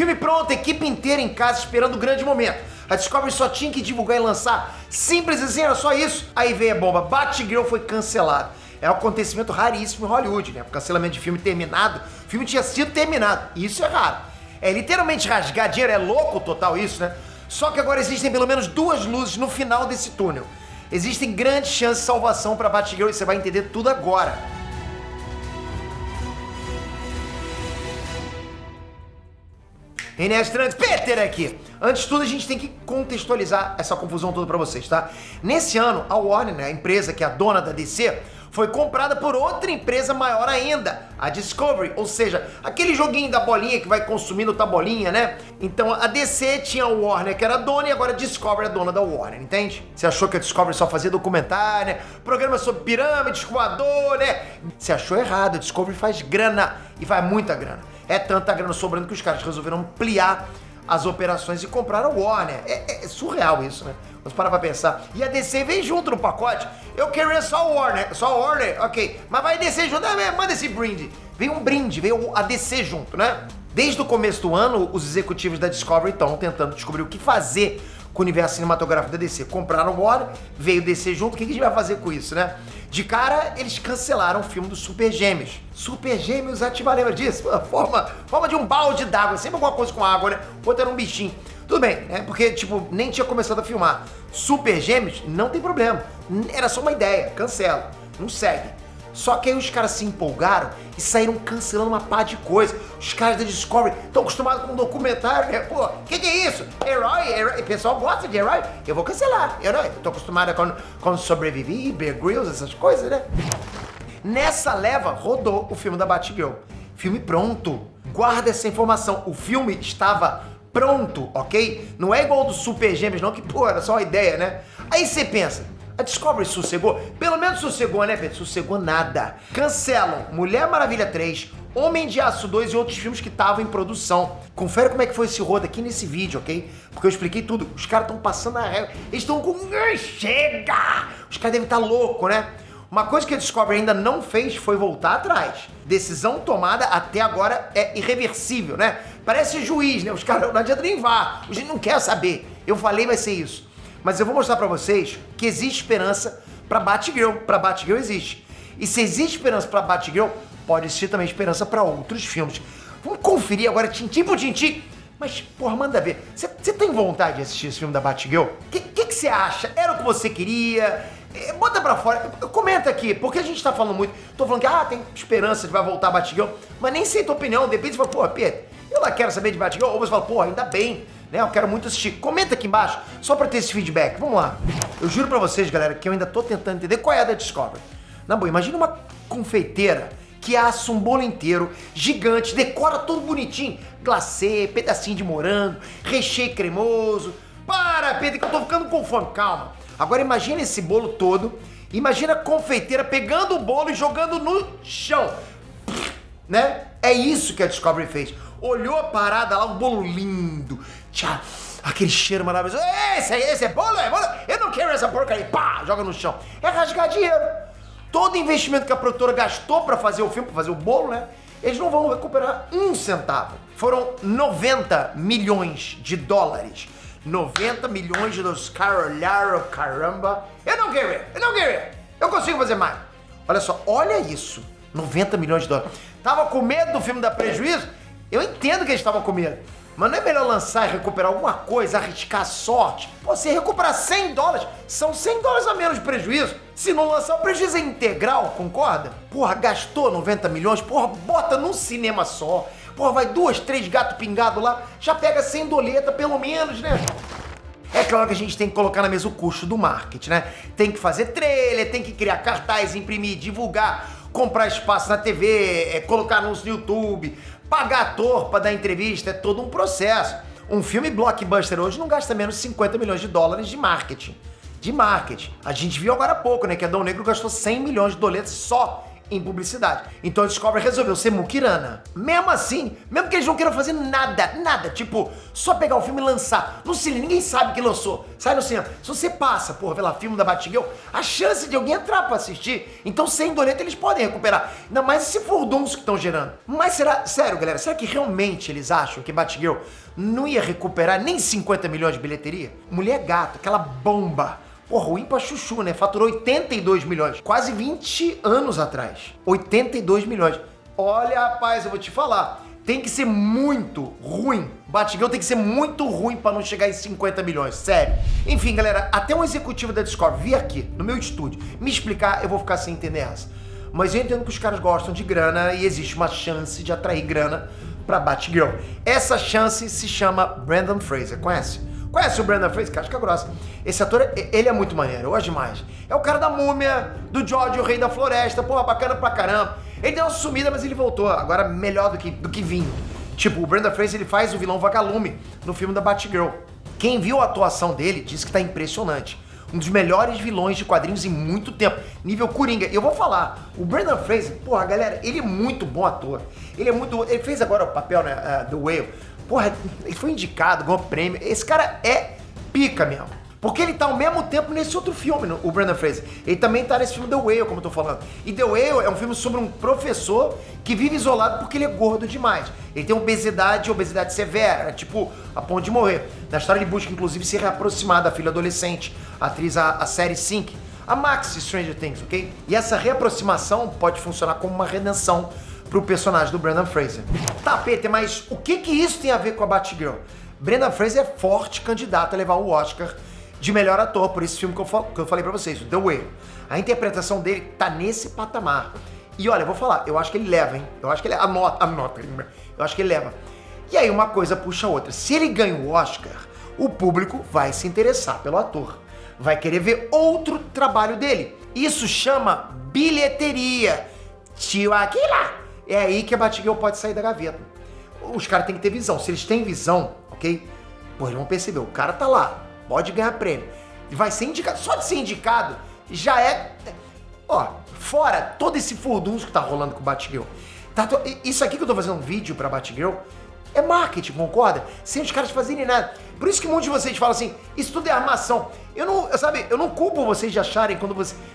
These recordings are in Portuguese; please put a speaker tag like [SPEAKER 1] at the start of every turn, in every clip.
[SPEAKER 1] Filme pronto, equipe inteira em casa esperando o grande momento. A Discovery só tinha que divulgar e lançar. Simples assim, era só isso. Aí veio a bomba, Batgirl foi cancelado. É um acontecimento raríssimo em Hollywood, né? O cancelamento de filme terminado, o filme tinha sido terminado. Isso é raro. É literalmente rasgar dinheiro, é louco total isso, né? Só que agora existem pelo menos duas luzes no final desse túnel. Existem grandes chances de salvação para Batgirl e você vai entender tudo agora. Inestrantes, Peter aqui. Antes de tudo, a gente tem que contextualizar essa confusão toda pra vocês, tá? Nesse ano, a Warner, né, a empresa que é a dona da DC, foi comprada por outra empresa maior ainda, a Discovery, ou seja, aquele joguinho da bolinha que vai consumindo outra bolinha, né? Então a DC tinha a Warner que era dona e agora a Discovery é dona da Warner, entende? Você achou que a Discovery só fazia documentário, né? Programa sobre pirâmide, voador, né? Você achou errado, a Discovery faz grana e faz muita grana. É tanta grana sobrando que os caras resolveram ampliar as operações e compraram a Warner. É surreal isso, né? Vamos parar pra pensar. E a DC vem junto no pacote. Eu queria só a Warner, ok. Mas vai DC junto, manda esse brinde. Veio um brinde, veio a DC junto, né? Desde o começo do ano, os executivos da Discovery estão tentando descobrir o que fazer com o universo cinematográfico da DC. Compraram o Warner, veio DC junto, o que a gente vai fazer com isso, né? De cara, eles cancelaram o filme dos Super Gêmeos. Super Gêmeos, ativar, lembra disso? Forma de um balde d'água, sempre alguma coisa com água, né? O outro era um bichinho. Tudo bem, né? Porque, tipo, nem tinha começado a filmar. Super Gêmeos, não tem problema. Era só uma ideia, cancela, não segue. Só que aí os caras se empolgaram e saíram cancelando uma pá de coisa. Os caras da Discovery estão acostumados com um documentário, né? Pô, que é isso? Herói, o pessoal gosta de herói? Eu vou cancelar, herói. Eu tô acostumado com sobreviver, Bear Grylls, essas coisas, né? Nessa leva, rodou o filme da Batgirl. Filme pronto. Guarda essa informação. O filme estava pronto, ok? Não é igual ao do Super Gêmeos, não, que, pô, era só uma ideia, né? Aí você pensa, a Discovery sossegou? Pelo menos sossegou, né, Pedro? Sossegou nada. Cancelam Mulher Maravilha 3, Homem de Aço 2 e outros filmes que estavam em produção. Confere como é que foi esse rodo aqui nesse vídeo, ok? Porque eu expliquei tudo. Os caras estão passando a régua. Eles estão com... Chega! Os caras devem estar loucos, né? Uma coisa que a Discovery ainda não fez foi voltar atrás. Decisão tomada até agora é irreversível, né? Parece juiz, né? Os caras não adianta nem vá. O juiz não quer saber. Eu falei, vai ser isso. Mas eu vou mostrar pra vocês que existe esperança pra Batgirl. Pra Batgirl existe. E se existe esperança pra Batgirl, pode existir também esperança pra outros filmes. Vamos conferir agora, tintim por tintim. Mas, porra, manda ver. Você tem vontade de assistir esse filme da Batgirl? O que você acha? Era o que você queria? Bota pra fora. Comenta aqui, porque a gente tá falando muito. Tô falando que, tem esperança de vai voltar a Batgirl. Mas nem sei a tua opinião. De repente você fala, pô, Pedro, eu lá quero saber de Batgirl. Ou você fala, pô, ainda bem. Né? Eu quero muito assistir. Comenta aqui embaixo, só pra ter esse feedback. Vamos lá. Eu juro pra vocês, galera, que eu ainda tô tentando entender qual é a da Discovery. Na boa, imagina uma confeiteira que assa um bolo inteiro, gigante, decora tudo bonitinho. Glacê, pedacinho de morango, recheio cremoso. Para, Pedro, que eu tô ficando com fome. Calma. Agora imagina esse bolo todo. Imagina a confeiteira pegando o bolo e jogando no chão. Né? É isso que a Discovery fez. Olhou a parada lá, um bolo lindo. Tchau, aquele cheiro maravilhoso. Esse é bolo, é bolo. Eu não quero essa porcaria. Pá, joga no chão. É rasgar dinheiro. Todo investimento que a produtora gastou pra fazer o filme, pra fazer o bolo, né? Eles não vão recuperar um centavo. Foram 90 milhões de dólares. 90 milhões de dólares. Caramba. Eu não quero. Eu consigo fazer mais. Olha só, olha isso. 90 milhões de dólares. Tava com medo do filme dar prejuízo? Eu entendo que eles estavam com medo. Mas não é melhor lançar e recuperar alguma coisa, arriscar a sorte? Pô, se recuperar 100 dólares, são 100 dólares a menos de prejuízo. Se não lançar, o prejuízo é integral, concorda? Porra, gastou 90 milhões, porra, bota num cinema só. Porra, vai 2, 3 gato pingado lá, já pega 100 doleta pelo menos, né? É claro que a gente tem que colocar na mesa o custo do marketing, né? Tem que fazer trailer, tem que criar cartaz, imprimir, divulgar, comprar espaço na TV, colocar anúncio no YouTube, pagar ator pra dar entrevista, é todo um processo. Um filme blockbuster hoje não gasta menos de 50 milhões de dólares de marketing. A gente viu agora há pouco, né, que Adão Negro gastou 100 milhões de doletas só em publicidade. Então a Discovery resolveu ser muquirana. Mesmo assim, mesmo que eles não queiram fazer nada, tipo, só pegar o filme e lançar no cinema, ninguém sabe que lançou, sai no cinema. Se você passa, porra, pela filme da Batgirl, a chance de alguém entrar pra assistir, então sem doleta eles podem recuperar. Ainda mais esse furdunço que estão gerando. Mas será, sério galera, será que realmente eles acham que Batgirl não ia recuperar nem 50 milhões de bilheteria? Mulher Gato, aquela bomba. Porra, ruim pra chuchu, né? Faturou 82 milhões. Quase 20 anos atrás. 82 milhões. Olha, rapaz, eu vou te falar. Tem que ser muito ruim. Batgirl tem que ser muito ruim pra não chegar em 50 milhões. Sério. Enfim, galera, até um executivo da Discovery vir aqui, no meu estúdio, me explicar, eu vou ficar sem entender essa. Mas eu entendo que os caras gostam de grana e existe uma chance de atrair grana pra Batgirl. Essa chance se chama Brendan Fraser. Conhece? Conhece o Brendan Fraser? Casca grossa. Esse ator, ele é muito maneiro, eu gosto demais. É o cara da Múmia, do George, o Rei da Floresta, porra, bacana pra caramba. Ele deu uma sumida, mas ele voltou, agora melhor do que vinho. Tipo, o Brendan Fraser, ele faz o vilão Vagalume no filme da Batgirl. Quem viu a atuação dele disse que tá impressionante. Um dos melhores vilões de quadrinhos em muito tempo, nível Coringa. E eu vou falar, o Brendan Fraser, porra, galera, ele é muito bom ator. Ele fez agora o papel, né, The Whale. Porra, ele foi indicado, ganhou prêmio. Esse cara é pica mesmo. Porque ele tá ao mesmo tempo nesse outro filme, o Brendan Fraser. Ele também tá nesse filme The Whale, como eu tô falando. E The Whale é um filme sobre um professor que vive isolado porque ele é gordo demais. Ele tem obesidade severa, tipo, a ponto de morrer. Na história ele busca, inclusive, se reaproximar da filha adolescente, a atriz, a série Sink, a Max de Stranger Things, ok? E essa reaproximação pode funcionar como uma redenção pro personagem do Brendan Fraser. Tá, Peter, mas o que isso tem a ver com a Batgirl? Brendan Fraser é forte candidato a levar o Oscar de melhor ator por esse filme que eu falei pra vocês, o The Whale. A interpretação dele tá nesse patamar. E olha, eu vou falar, eu acho que ele leva, hein? Eu acho que ele anota, eu acho que ele leva. E aí uma coisa puxa a outra. Se ele ganha o Oscar, o público vai se interessar pelo ator. Vai querer ver outro trabalho dele. Isso chama bilheteria. Tio Aquila. É aí que a Batgirl pode sair da gaveta. Os caras têm que ter visão. Se eles têm visão, ok? Pô, eles vão perceber, o cara tá lá, pode ganhar prêmio. E vai ser indicado. Só de ser indicado, já é... Ó, fora todo esse furdunço que tá rolando com o Batgirl. Isso aqui que eu tô fazendo um vídeo pra Batgirl é marketing, concorda? Sem os caras fazerem nada. Por isso que muitos de vocês falam assim, isso tudo é armação. Eu não culpo vocês de acharem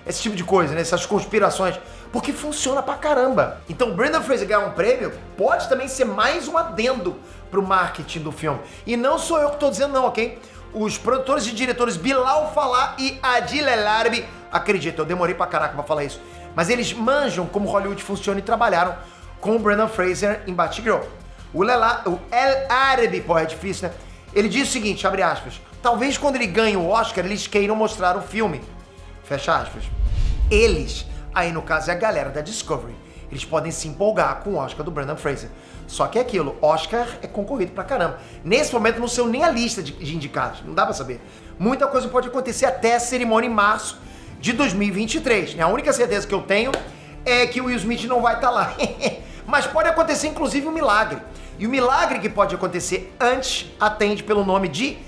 [SPEAKER 1] esse tipo de coisa, né? Essas conspirações. Porque funciona pra caramba. Então, Brendan Fraser ganhar um prêmio pode também ser mais um adendo pro marketing do filme. E não sou eu que tô dizendo não, ok? Os produtores e diretores Bilal Fallah e Adil El Arbi, acredito, eu demorei pra caraca pra falar isso, mas eles manjam como Hollywood funciona e trabalharam com o Brendan Fraser em Batgirl. O El Arbi, pô, é difícil, né? Ele diz o seguinte, abre aspas, talvez quando ele ganhe o Oscar, eles queiram mostrar o filme. Fecha aspas. Eles, aí no caso é a galera da Discovery, eles podem se empolgar com o Oscar do Brendan Fraser. Só que é aquilo, Oscar é concorrido pra caramba. Nesse momento não saiu nem a lista de indicados, não dá pra saber. Muita coisa pode acontecer até a cerimônia em março de 2023, né? A única certeza que eu tenho é que o Will Smith não vai estar lá. Mas pode acontecer inclusive um milagre. E o milagre que pode acontecer antes atende pelo nome de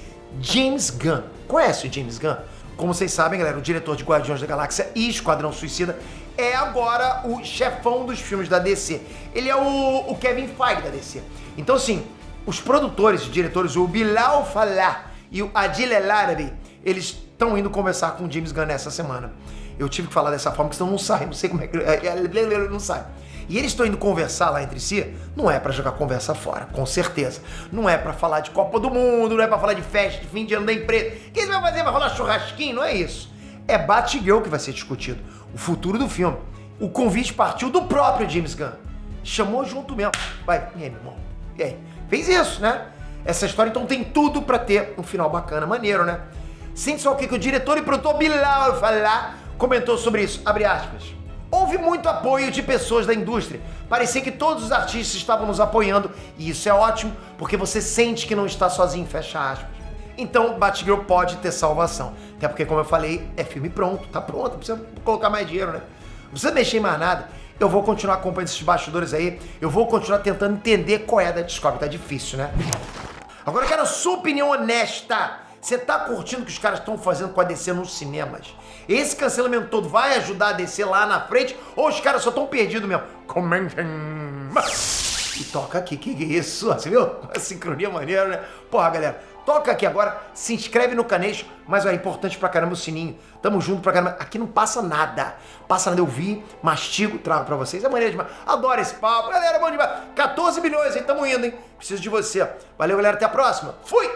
[SPEAKER 1] James Gunn. Conhece o James Gunn? Como vocês sabem, galera, o diretor de Guardiões da Galáxia e Esquadrão Suicida é agora o chefão dos filmes da DC. Ele é o Kevin Feige da DC. Então, assim, os produtores e diretores, o Bilal Fallah e o Adil El Arbi, eles estão indo conversar com o James Gunn essa semana. Eu tive que falar dessa forma, porque senão não sai, não sei como é que... Não sai. E eles estão indo conversar lá entre si, não é pra jogar conversa fora, com certeza. Não é pra falar de Copa do Mundo, não é pra falar de festa, de fim de ano da empresa. O que eles vão fazer? Vai rolar churrasquinho? Não é isso. É Batgirl que vai ser discutido. O futuro do filme. O convite partiu do próprio James Gunn. Chamou junto mesmo. Vai, e aí, meu irmão? E aí? Fez isso, né? Essa história, então, tem tudo pra ter um final bacana, maneiro, né? Sente só o que o diretor e produtor Bilal Fallah comentou sobre isso. Abre aspas. Houve muito apoio de pessoas da indústria. Parecia que todos os artistas estavam nos apoiando e isso é ótimo porque você sente que não está sozinho, fecha aspas. Então, Batgirl pode ter salvação. Até porque, como eu falei, é filme pronto, tá pronto, não precisa colocar mais dinheiro, né? Não precisa mexer em mais nada. Eu vou continuar acompanhando esses bastidores aí, eu vou continuar tentando entender qual é a da Discovery, tá difícil, né? Agora eu quero a sua opinião honesta. Você tá curtindo o que os caras estão fazendo com a DC nos cinemas? Esse cancelamento todo vai ajudar a DC lá na frente ou os caras só estão perdidos mesmo? Comentem. E toca aqui, que isso? Você viu? A sincronia maneira, né? Porra, galera, toca aqui agora, se inscreve no Caneixo, mas é importante pra caramba o sininho. Tamo junto pra caramba. Aqui não passa nada. Passa nada, eu vi, mastigo, trago pra vocês. É maneiro demais. Adoro esse papo. Galera, bom demais. 14 bilhões, hein? Tamo indo, hein? Preciso de você. Valeu, galera. Até a próxima. Fui!